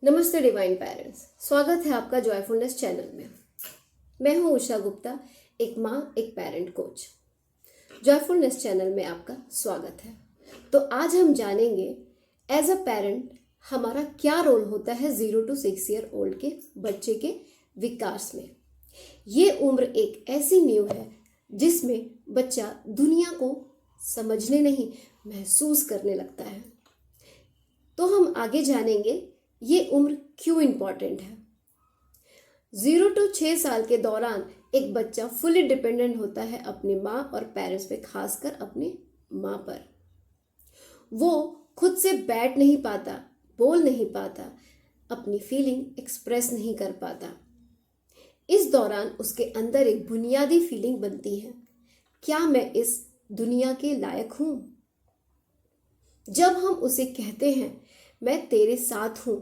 नमस्ते divine parents, स्वागत है आपका जॉयफुलनेस चैनल में। मैं हूं उषा गुप्ता, एक माँ एक पेरेंट कोच। जॉयफुलनेस चैनल में आपका स्वागत है। तो आज हम जानेंगे एज अ पेरेंट हमारा क्या रोल होता है 0 to 6 ईयर ओल्ड के बच्चे के विकास में। ये उम्र एक ऐसी नींव है जिसमें बच्चा दुनिया को समझने नहीं, महसूस करने लगता है। तो हम आगे जानेंगे ये उम्र क्यों इम्पॉर्टेंट है। 0 to 6 साल के दौरान एक बच्चा फुली डिपेंडेंट होता है अपनी माँ और पेरेंट्स पे, खासकर अपनी माँ पर। वो खुद से बैठ नहीं पाता, बोल नहीं पाता, अपनी फीलिंग एक्सप्रेस नहीं कर पाता। इस दौरान उसके अंदर एक बुनियादी फीलिंग बनती है, क्या मैं इस दुनिया के लायक हूँ। जब हम उसे कहते हैं मैं तेरे साथ हूं,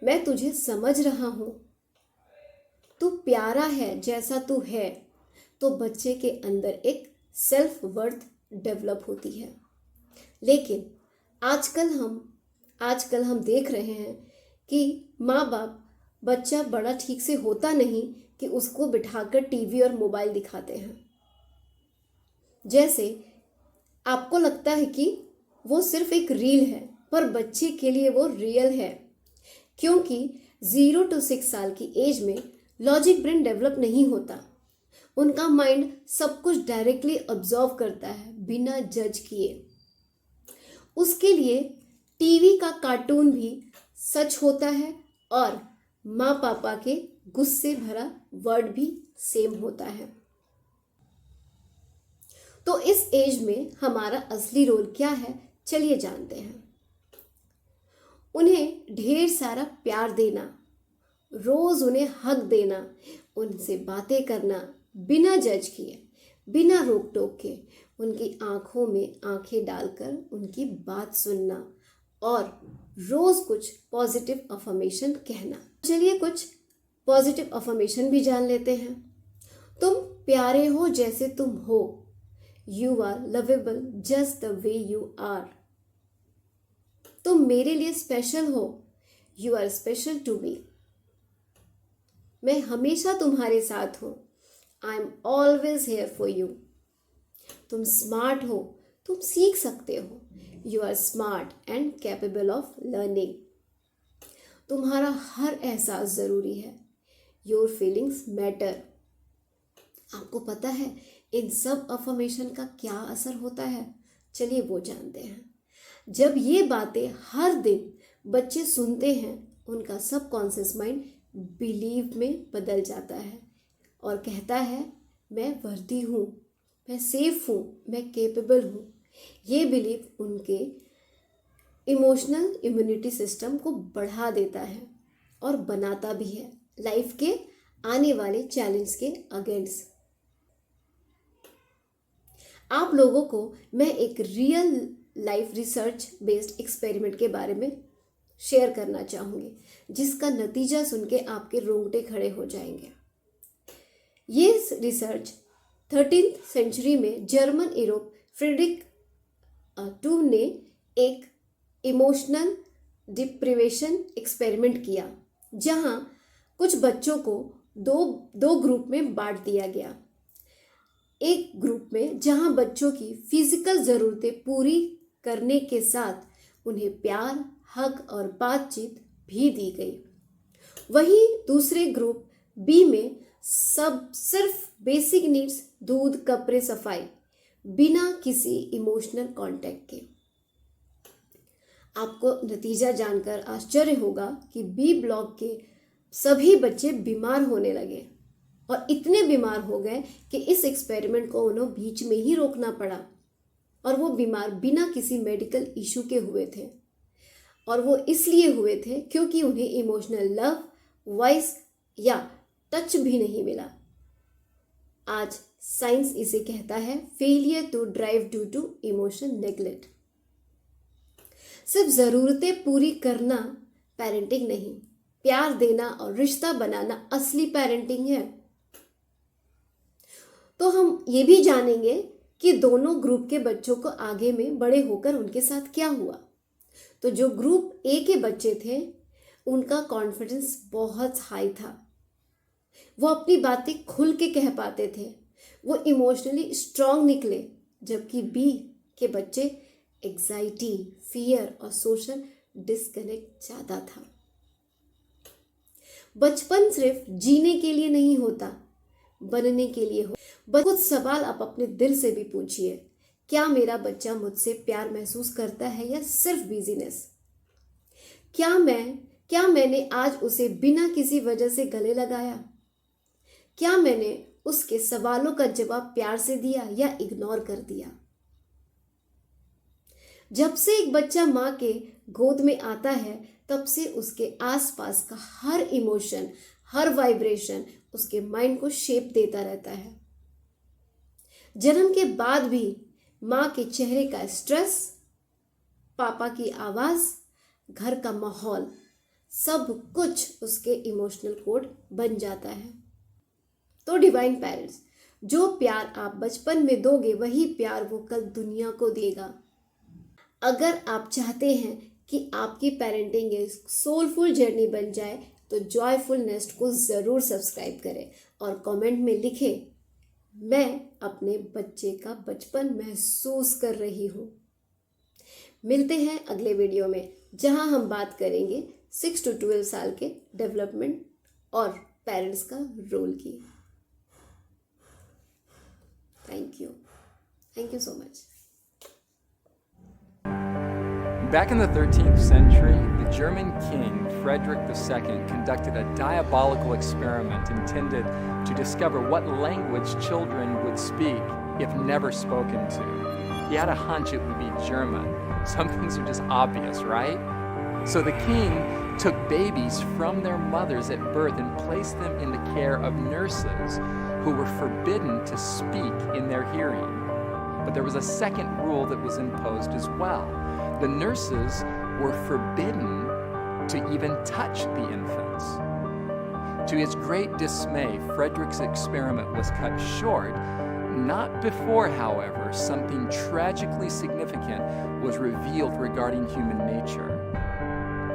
मैं तुझे समझ रहा हूं, तू प्यारा है जैसा तू है, तो बच्चे के अंदर एक सेल्फ वर्थ डेवलप होती है। लेकिन आजकल हम देख रहे हैं कि माँ बाप बच्चा बड़ा ठीक से होता नहीं कि उसको बिठाकर टीवी और मोबाइल दिखाते हैं। जैसे आपको लगता है कि वो सिर्फ एक रील है, पर बच्चे के लिए वो रियल है, क्योंकि 0 to 6 साल की एज में लॉजिक ब्रेन डेवलप नहीं होता। उनका माइंड सब कुछ डायरेक्टली ऑब्जर्व करता है बिना जज किए। उसके लिए टीवी का कार्टून भी सच होता है और माँ पापा के गुस्से भरा वर्ड भी सेम होता है। तो इस एज में हमारा असली रोल क्या है, चलिए जानते हैं। उन्हें ढेर सारा प्यार देना, रोज उन्हें हक देना, उनसे बातें करना बिना जज किए, बिना रोक टोक के, उनकी आंखों में आंखें डालकर उनकी बात सुनना और रोज कुछ पॉजिटिव अफर्मेशन कहना। चलिए कुछ पॉजिटिव अफर्मेशन भी जान लेते हैं। तुम प्यारे हो जैसे तुम हो, you are lovable just the way you are. तुम मेरे लिए स्पेशल हो, you are special to me. मैं हमेशा तुम्हारे साथ हूं, I am always here for you. तुम स्मार्ट हो, तुम सीख सकते हो, you are smart and capable of learning. तुम्हारा हर एहसास जरूरी है, योर फीलिंग्स मैटर। आपको पता है इन सब अफर्मेशन का क्या असर होता है, चलिए वो जानते हैं। जब ये बातें हर दिन बच्चे सुनते हैं, उनका सबकॉन्शियस माइंड बिलीव में बदल जाता है और कहता है मैं वर्दी हूँ, मैं सेफ हूँ, मैं केपेबल हूँ। ये बिलीव उनके इमोशनल इम्यूनिटी सिस्टम को बढ़ा देता है और बनाता भी है लाइफ के आने वाले चैलेंज के अगेंस्ट। आप लोगों को मैं एक real life research based experiment के बारे में शेयर करना चाहूँगी, जिसका नतीजा सुन के आपके रोंगटे खड़े हो जाएंगे। ये रिसर्च 13th सेंचुरी में जर्मन यूरोप फ्रेडरिक टू ने एक इमोशनल डिप्रिवेशन एक्सपेरिमेंट किया, जहाँ कुछ बच्चों को दो ग्रुप में बांट दिया गया। एक ग्रुप में जहाँ बच्चों की फिजिकल ज़रूरतें पूरी करने के साथ उन्हें प्यार, हक और बातचीत भी दी गई। वहीं दूसरे ग्रुप बी में सिर्फ बेसिक नीड्स, दूध, कपड़े, सफाई, बिना किसी इमोशनल कांटेक्ट के। आपको नतीजा जानकर आश्चर्य होगा कि बी ब्लॉक के सभी बच्चे बीमार होने लगे और इतने बीमार हो गए कि इस एक्सपेरिमेंट को उन्हें बीच में ही रोकना पड़ा। और वो बीमार बिना किसी मेडिकल इशू के हुए थे, और वो इसलिए हुए थे क्योंकि उन्हें इमोशनल लव, वॉइस या टच भी नहीं मिला। आज साइंस इसे कहता है failure to drive due to emotion neglect. सिर्फ ज़रूरतें पूरी करना पेरेंटिंग नहीं, प्यार देना और रिश्ता बनाना असली पेरेंटिंग है। तो हम ये भी जानेंगे कि दोनों ग्रुप के बच्चों को आगे में बड़े होकर उनके साथ क्या हुआ। तो जो ग्रुप ए के बच्चे थे उनका कॉन्फिडेंस बहुत हाई था। वो अपनी बातें खुल के कह पाते थे। वो इमोशनली स्ट्रांग निकले, जबकि बी के बच्चे एग्जाइटी, फियर और सोशल डिस्कनेक्ट ज़्यादा था। बचपन सिर्फ जीने के लिए नहीं होता, बनने के लिए हो। कुछ सवाल आप अपने दिल से भी पूछिए। क्या मेरा बच्चा मुझसे प्यार महसूस करता है या सिर्फ बिजीनेस? क्या मैंने आज उसे बिना किसी वजह से गले लगाया? क्या मैंने उसके सवालों का जवाब प्यार से दिया या इग्नोर कर दिया? जब से एक बच्चा माँ के गोद में आता है, तब से उसके आसपास का हर इमोशन, हर वाइब्रेशन उसके माइंड को शेप देता रहता है। जन्म के बाद भी माँ के चेहरे का स्ट्रेस, पापा की आवाज, घर का माहौल, सब कुछ उसके इमोशनल कोड बन जाता है। तो डिवाइन पेरेंट्स, जो प्यार आप बचपन में दोगे वही प्यार वो कल दुनिया को देगा। अगर आप चाहते हैं कि आपकी पेरेंटिंग एक सोलफुल जर्नी बन जाए तो जॉयफुल नेस्ट को ज़रूर सब्सक्राइब करें और कमेंट में लिखें, मैं अपने बच्चे का बचपन महसूस कर रही हूँ। मिलते हैं अगले वीडियो में, जहाँ हम बात करेंगे 6 to 12 साल के डेवलपमेंट और पेरेंट्स का रोल की। Thank you so much. Back in the 13th century, the German king Frederick II conducted a diabolical experiment intended to discover what language children would speak if never spoken to. He had a hunch it would be German. Some things are just obvious, right? So the king took babies from their mothers at birth and placed them in the care of nurses who were forbidden to speak in their hearing. But there was a second rule that was imposed as well. The nurses were forbidden to even touch the infants. To his great dismay, Frederick's experiment was cut short, not before, however, something tragically significant was revealed regarding human nature.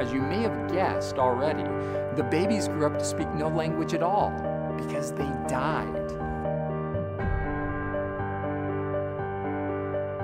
As you may have guessed already, the babies grew up to speak no language at all because they died.